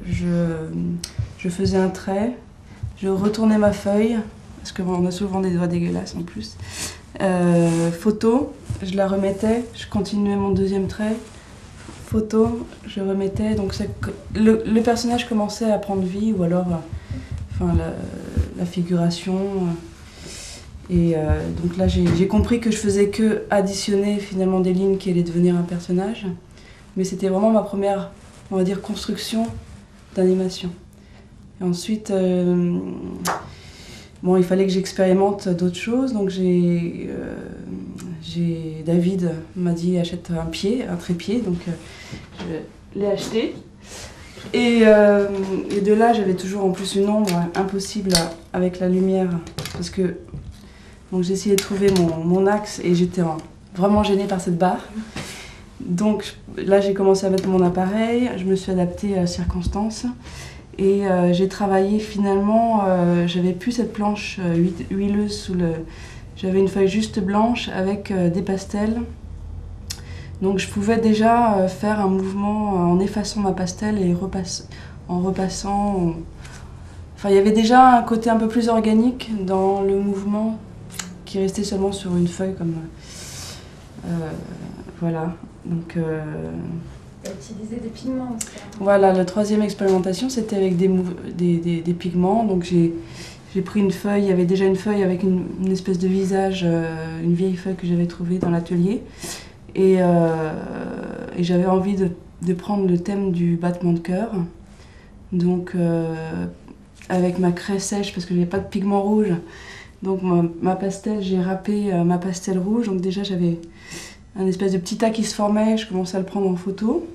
je faisais un trait, je retournais ma feuille, parce qu'on a souvent des doigts dégueulasses en plus. Photo, je la remettais, je continuais mon deuxième trait. Photo, je remettais, donc le personnage commençait à prendre vie, ou alors la figuration. Et donc là, j'ai compris que je faisais que additionner finalement des lignes qui allaient devenir un personnage. Mais c'était vraiment ma première, on va dire, construction d'animation. Et ensuite, bon, il fallait que j'expérimente d'autres choses. Donc David m'a dit achète un trépied, donc je l'ai acheté. Et de là, j'avais toujours en plus une ombre impossible avec la lumière, parce que donc j'ai essayé de trouver mon axe et j'étais vraiment gênée par cette barre. Donc là, j'ai commencé à mettre mon appareil, je me suis adaptée aux circonstances et j'ai travaillé finalement, j'avais plus cette planche huileuse j'avais une feuille juste blanche avec des pastels. Donc je pouvais déjà faire un mouvement en effaçant ma pastel et en repassant. Enfin, il y avait déjà un côté un peu plus organique dans le mouvement qui restait seulement sur une feuille comme voilà. Donc tu as utilisé des pigments aussi. Voilà, la troisième expérimentation, c'était avec des pigments. Donc j'ai pris une feuille, il y avait déjà une feuille avec une espèce de visage, une vieille feuille que j'avais trouvée dans l'atelier. Et j'avais envie de prendre le thème du battement de cœur. Donc avec ma craie sèche, parce que j'avais pas de pigment rouge. Donc ma pastel, j'ai râpé ma pastel rouge. Donc déjà j'avais un espèce de petit tas qui se formait, je commençais à le prendre en photo.